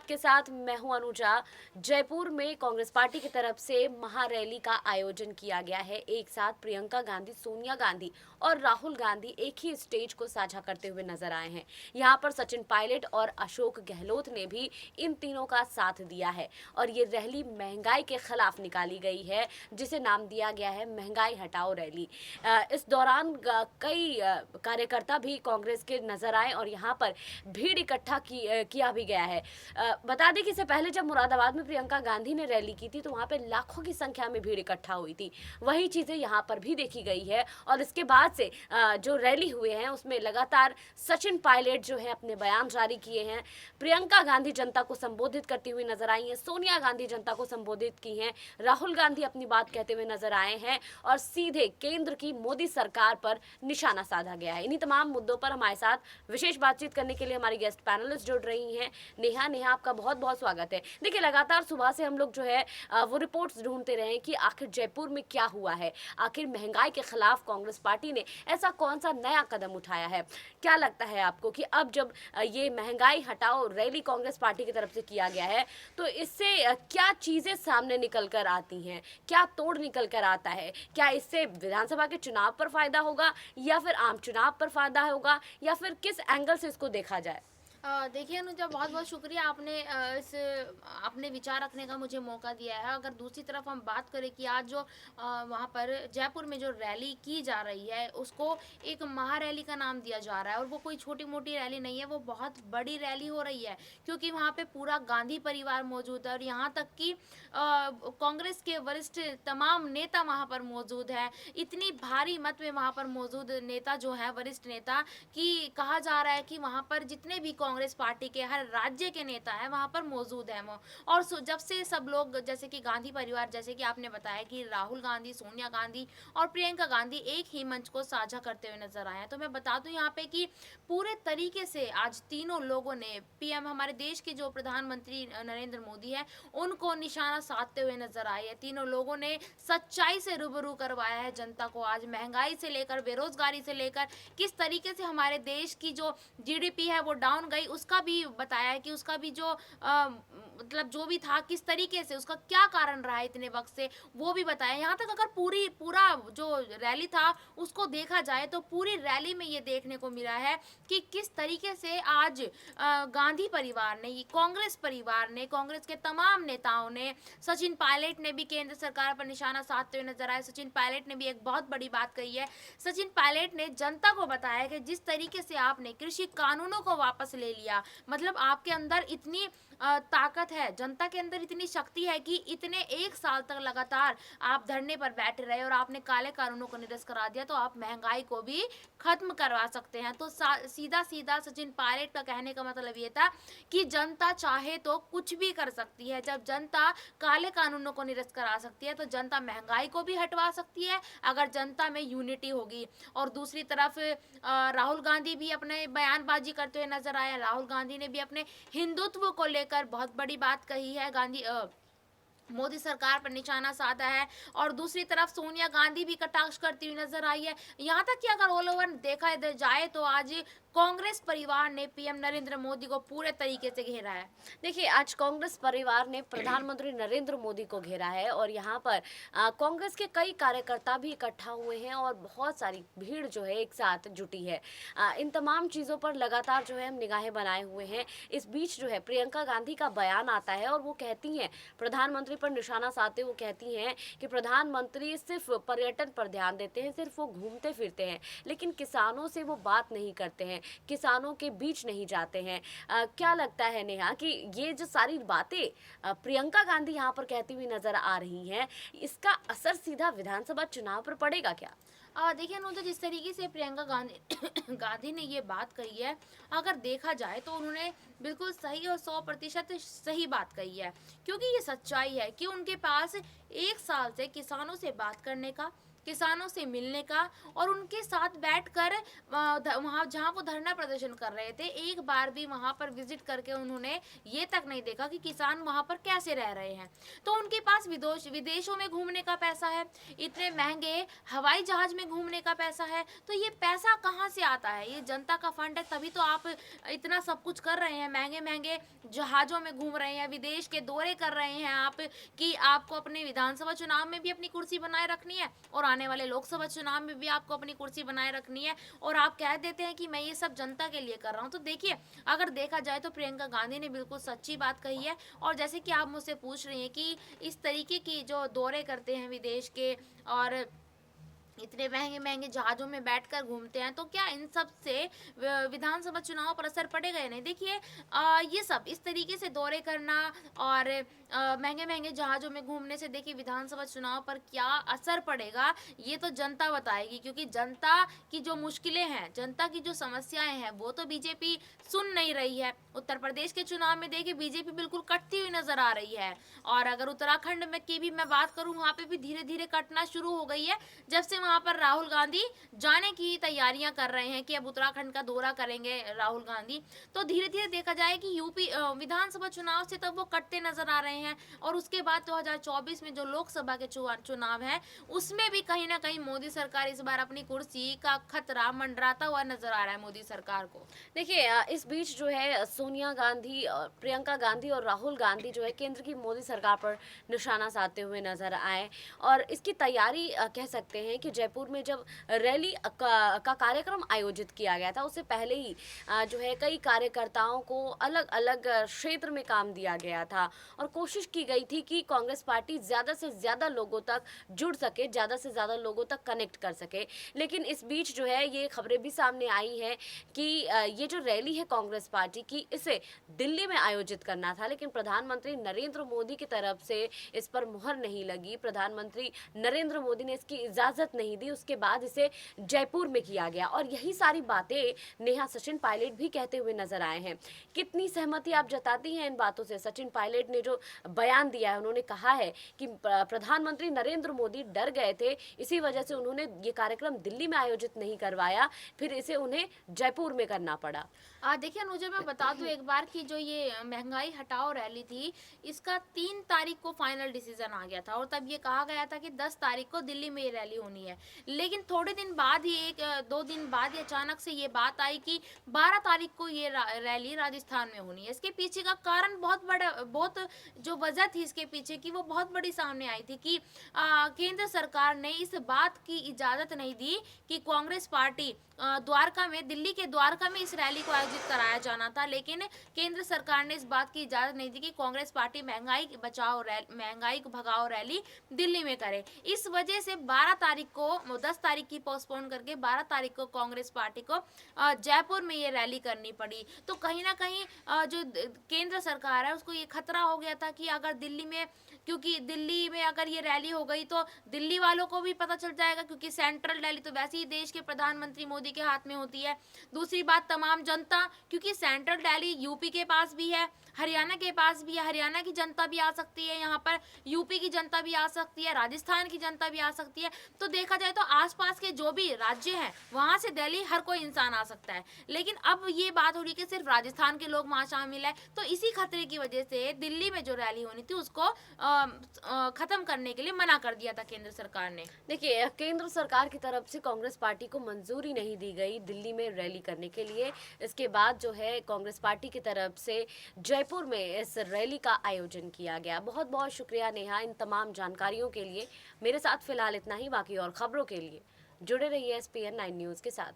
आपके साथ मैं हूं अनुजा। जयपुर में कांग्रेस पार्टी की तरफ से महारैली का आयोजन किया गया है। एक साथ प्रियंका गांधी, सोनिया गांधी और राहुल गांधी एक ही स्टेज को साझा करते हुए नजर आए हैं। यहां पर सचिन पायलट और अशोक गहलोत ने भी इन तीनों का साथ दिया है और ये रैली महंगाई के खिलाफ निकाली गई है, जिसे नाम दिया गया है महंगाई हटाओ रैली। इस दौरान कई कार्यकर्ता भी कांग्रेस के नजर आए और यहाँ पर भीड़ इकट्ठा किया भी गया है। बता दें कि इससे पहले जब मुरादाबाद में प्रियंका गांधी ने रैली की थी तो वहां पे लाखों की संख्या में भीड़ इकट्ठा हुई थी। वही चीजें यहाँ पर भी देखी गई है और इसके बाद से जो रैली हुए हैं उसमें लगातार सचिन पायलट जो है अपने बयान जारी किए हैं। प्रियंका गांधी जनता को संबोधित करती हुई नजर आई हैं, सोनिया गांधी जनता को संबोधित की हैं, राहुल गांधी अपनी बात कहते हुए नजर आए हैं और सीधे केंद्र की मोदी सरकार पर निशाना साधा गया है। इन्हीं तमाम मुद्दों पर हमारे साथ विशेष बातचीत करने के लिए हमारी गेस्ट पैनलिस्ट जुड़ रही हैं। नेहा, आपका बहुत बहुत स्वागत है। देखिए, लगातार सुबह से हम लोग जो है वो रिपोर्ट्स ढूंढते रहे कि आखिर जयपुर में क्या हुआ है, आखिर महंगाई के खिलाफ कांग्रेस पार्टी ने ऐसा कौन सा नया कदम उठाया है। क्या लगता है आपको कि अब जब ये महंगाई हटाओ रैली कांग्रेस पार्टी की तरफ से किया गया है तो इससे क्या चीजें सामने निकल कर आती हैं, क्या तोड़ निकल कर आता है? क्या इससे विधानसभा के चुनाव पर फायदा होगा या फिर आम चुनाव पर फायदा होगा या फिर किस एंगल से इसको देखा जाए? देखिए अनुजा, बहुत बहुत शुक्रिया आपने इस अपने विचार रखने का मुझे मौका दिया है। अगर दूसरी तरफ हम बात करें कि आज जो वहाँ पर जयपुर में जो रैली की जा रही है उसको एक महारैली का नाम दिया जा रहा है और वो कोई छोटी मोटी रैली नहीं है, वो बहुत बड़ी रैली हो रही है क्योंकि वहाँ पे पूरा गांधी परिवार मौजूद है और यहाँ तक कि कांग्रेस के वरिष्ठ तमाम नेता वहाँ पर मौजूद है। इतनी भारी मत में वहाँ पर मौजूद नेता जो है, वरिष्ठ नेता, कि कहा जा रहा है कि वहाँ पर जितने भी कांग्रेस पार्टी के हर राज्य के नेता हैं वहाँ पर मौजूद हैं वो। और जब से सब लोग, जैसे कि गांधी परिवार, जैसे कि आपने बताया कि राहुल गांधी, सोनिया गांधी और प्रियंका गांधी एक ही मंच को साझा करते हुए नजर आए हैं, तो मैं बता दूं यहाँ पे कि पूरे तरीके से आज तीनों लोगों ने पीएम, हमारे देश के जो प्रधानमंत्री नरेंद्र मोदी है, उनको निशाना साधते हुए नजर आए हैं। तीनों लोगों ने सच्चाई से रूबरू करवाया है जनता को। आज महंगाई से लेकर, बेरोजगारी से लेकर, किस तरीके से हमारे देश की जो जीडीपी है वो डाउन गई, उसका भी बताया है कि उसका भी जो मतलब जो भी था, किस तरीके से, उसका क्या कारण रहा है इतने वक्त से, वो भी बताया। यहाँ तक अगर पूरा जो रैली था उसको देखा जाए तो पूरी रैली में ये देखने को मिला है कि किस तरीके से आज गांधी परिवार ने, कांग्रेस परिवार ने, कांग्रेस के तमाम नेताओं ने, सचिन पायलट ने भी केंद्र सरकार पर निशाना साधते हुए नजर आए। सचिन पायलट ने भी एक बहुत बड़ी बात कही है। सचिन पायलट ने जनता को बताया कि जिस तरीके से आपने कृषि कानूनों को वापस ले लिया, मतलब आपके अंदर इतनी ताकत है, जनता के अंदर इतनी शक्ति है कि इतने एक साल तक लगातार आप धरने पर बैठे रहे और आपने काले कानूनों को निरस्त करा दिया, तो आप महंगाई को भी खत्म करवा सकते हैं। तो सीधा सीधा सचिन पायलट का कहने का मतलब ये था कि जनता चाहे तो कुछ भी कर सकती है। जब जनता काले कानूनों को निरस्त करा सकती है तो जनता महंगाई को भी हटवा सकती है, अगर जनता में यूनिटी होगी। और दूसरी तरफ राहुल गांधी भी अपने बयानबाजी करते हुए नजर आए। राहुल गांधी ने भी अपने हिंदुत्व को लेकर बहुत बड़ी बात कही है, मोदी सरकार पर निशाना साधा है। और दूसरी तरफ सोनिया गांधी भी कटाक्ष करती हुई नजर आई है। यहाँ तक कि अगर ऑल ओवर देखा जाए तो आज कांग्रेस परिवार ने पीएम नरेंद्र मोदी को पूरे तरीके से घेरा है। देखिए, आज कांग्रेस परिवार ने प्रधानमंत्री नरेंद्र मोदी को घेरा है और यहाँ पर कांग्रेस के कई कार्यकर्ता भी इकट्ठा हुए हैं और बहुत सारी भीड़ जो है एक साथ जुटी है। इन तमाम चीज़ों पर लगातार जो है हम निगाहें बनाए हुए हैं। इस बीच जो है प्रियंका गांधी का बयान आता है और वो कहती हैं, प्रधानमंत्री पर निशाना साधते वो कहती हैं कि प्रधानमंत्री सिर्फ पर्यटन पर ध्यान देते हैं, सिर्फ वो घूमते फिरते हैं, लेकिन किसानों से वो बात नहीं करते हैं, किसानों के बीच नहीं जाते हैं। क्या लगता है नेहा कि ये जो सारी बातें प्रियंका गांधी यहाँ पर कहती हुई नजर आ रही हैं, इसका असर सीधा विधानसभा चुनाव पर पड़ेगा क्या? देखिए अनुजा, जिस तरीके से प्रियंका गांधी गांधी ने ये बात कही है, अगर देखा जाए तो उन्होंने बिल्कुल सही और 100% सही बात कही है, क्योंकि ये सच्चाई है कि उनके पास एक साल से किसानों से बात करने का, किसानों से मिलने का और उनके साथ बैठकर वहाँ जहाँ वो धरना प्रदर्शन कर रहे थे, एक बार भी वहाँ पर विजिट करके उन्होंने ये तक नहीं देखा कि किसान वहाँ पर कैसे रह रहे हैं। तो उनके पास विदेशों में घूमने का पैसा है, इतने महंगे हवाई जहाज में घूमने का पैसा है, तो ये पैसा कहाँ से आता है? ये जनता का फंड है, तभी तो आप इतना सब कुछ कर रहे हैं, महंगे महंगे जहाजों में घूम रहे हैं, विदेश के दौरे कर रहे हैं आप, कि आपको अपने विधानसभा चुनाव में भी अपनी कुर्सी बनाए रखनी है और आने वाले लोकसभा चुनाव में भी आपको अपनी कुर्सी बनाए रखनी है, और आप कह देते हैं कि मैं ये सब जनता के लिए कर रहा हूँ। तो देखिए, अगर देखा जाए तो प्रियंका गांधी ने बिल्कुल सच्ची बात कही है। और जैसे कि आप मुझसे पूछ रही हैं कि इस तरीके की जो दौरे करते हैं विदेश के और इतने महंगे महंगे जहाज़ों में बैठकर घूमते हैं, तो क्या इन सब से विधानसभा चुनाव पर असर पड़ेगा या नहीं? देखिए, ये सब इस तरीके से दौरे करना और महंगे महंगे जहाज़ों में घूमने से देखिए विधानसभा चुनाव पर क्या असर पड़ेगा, ये तो जनता बताएगी, क्योंकि जनता की जो मुश्किलें हैं, जनता की जो समस्याएं हैं, वो तो बीजेपी सुन नहीं रही है। उत्तर प्रदेश के चुनाव में देखिए बीजेपी बिल्कुल कटती हुई नजर आ रही है, और अगर उत्तराखंड में की भी मैं बात करूं, वहाँ पे भी धीरे धीरे कटना शुरू हो गई है, जब से वहाँ पर राहुल गांधी जाने की तैयारियां कर रहे हैं कि अब उत्तराखंड का दौरा करेंगे राहुल गांधी। तो धीरे धीरे देखा जाए कि यूपी विधानसभा चुनाव से तब वो कटते नजर आ रहे हैं, और उसके बाद 2024 में जो लोकसभा के चुनाव है, उसमें भी कहीं ना कहीं मोदी सरकार इस बार अपनी कुर्सी का खतरा मंडराता हुआ नजर आ रहा है मोदी सरकार को। देखिए, इस बीच जो है सोनिया गांधी, प्रियंका गांधी और राहुल गांधी जो है केंद्र की मोदी सरकार पर निशाना साधते हुए नजर आए, और इसकी तैयारी कह सकते हैं कि जयपुर में जब रैली का कार्यक्रम आयोजित किया गया था, उससे पहले ही जो है कई कार्यकर्ताओं को अलग अलग क्षेत्र में काम दिया गया था, और कोशिश की गई थी कि कांग्रेस पार्टी ज़्यादा से ज़्यादा लोगों तक जुड़ सके, ज़्यादा से ज़्यादा लोगों तक कनेक्ट कर सके। लेकिन इस बीच जो है ये खबरें भी सामने आई हैं कि ये जो रैली है कांग्रेस पार्टी की, इसे दिल्ली में आयोजित करना था, लेकिन प्रधानमंत्री नरेंद्र मोदी की तरफ से इस पर मुहर नहीं लगी। प्रधानमंत्री नरेंद्र मोदी ने इसकी इजाज़त नहीं दी, उसके बाद इसे जयपुर में किया गया, और यही सारी बातें नेहा सचिन पायलट भी कहते हुए नजर आए हैं। कितनी सहमति आप जताती हैं इन बातों से? सचिन पायलट ने जो बयान दिया है, उन्होंने कहा है कि प्रधानमंत्री नरेंद्र मोदी डर गए थे, इसी वजह से उन्होंने ये कार्यक्रम दिल्ली में आयोजित नहीं करवाया, फिर इसे उन्हें जयपुर में करना पड़ा। देखिए मुझे, मैं बता दूं एक बार कि जो ये महंगाई हटाओ रैली थी, इसका 3 तारीख को फाइनल डिसीजन आ गया था, और तब ये कहा गया था कि 10 तारीख को दिल्ली में ये रैली होनी है। लेकिन थोड़े दिन बाद ही, 1-2 दिन बाद ही अचानक से ये बात आई कि 12 तारीख को ये रैली राजस्थान में होनी है। इसके पीछे का कारण बहुत बड़ा, बहुत जो वजह थी इसके पीछे की, वो बहुत बड़ी सामने आई थी कि केंद्र सरकार ने इस बात की इजाज़त नहीं दी कि कांग्रेस पार्टी द्वारका में, दिल्ली के द्वारका में इस रैली को आयोजित कराया जाना था, लेकिन केंद्र सरकार ने इस बात की इजाज़त नहीं दी कि कांग्रेस पार्टी महंगाई को भगाओ रैली दिल्ली में करे। इस वजह से 12 तारीख को, 10 तारीख की पोस्टपोन करके 12 तारीख को कांग्रेस पार्टी को जयपुर में ये रैली करनी पड़ी। तो कहीं ना कहीं जो केंद्र सरकार है, उसको ये खतरा हो गया था कि अगर दिल्ली में, क्योंकि दिल्ली में अगर ये रैली हो गई तो दिल्ली वालों को भी पता चल जाएगा, क्योंकि सेंट्रल दिल्ली तो वैसे ही देश के प्रधानमंत्री मोदी के हाथ में होती है। दूसरी बात, तमाम जनता, क्योंकि सेंट्रल दिल्ली यूपी के पास भी है, हरियाणा के पास भी है, हरियाणा की जनता भी आ सकती है यहाँ पर, यूपी की जनता भी आ सकती है, राजस्थान की जनता भी आ सकती है। तो देखा जाए तो आसपास के जो भी राज्य हैं, वहाँ से दिल्ली हर कोई इंसान आ सकता है। लेकिन अब ये बात हो रही कि सिर्फ राजस्थान के लोग वहाँ शामिल है, तो इसी खतरे की वजह से दिल्ली में जो रैली होनी थी उसको खत्म करने के लिए मना कर दिया था केंद्र सरकार ने। देखिए, केंद्र सरकार की तरफ से कांग्रेस पार्टी को मंजूरी नहीं दी गई दिल्ली में रैली करने के लिए। इसके बाद जो है कांग्रेस पार्टी की तरफ से जयपुर में इस रैली का आयोजन किया गया। बहुत बहुत शुक्रिया नेहा इन तमाम जानकारियों के लिए। मेरे साथ फिलहाल इतना ही, बाकी और खबरों के लिए जुड़े रहिए SPN 9 न्यूज़ के साथ।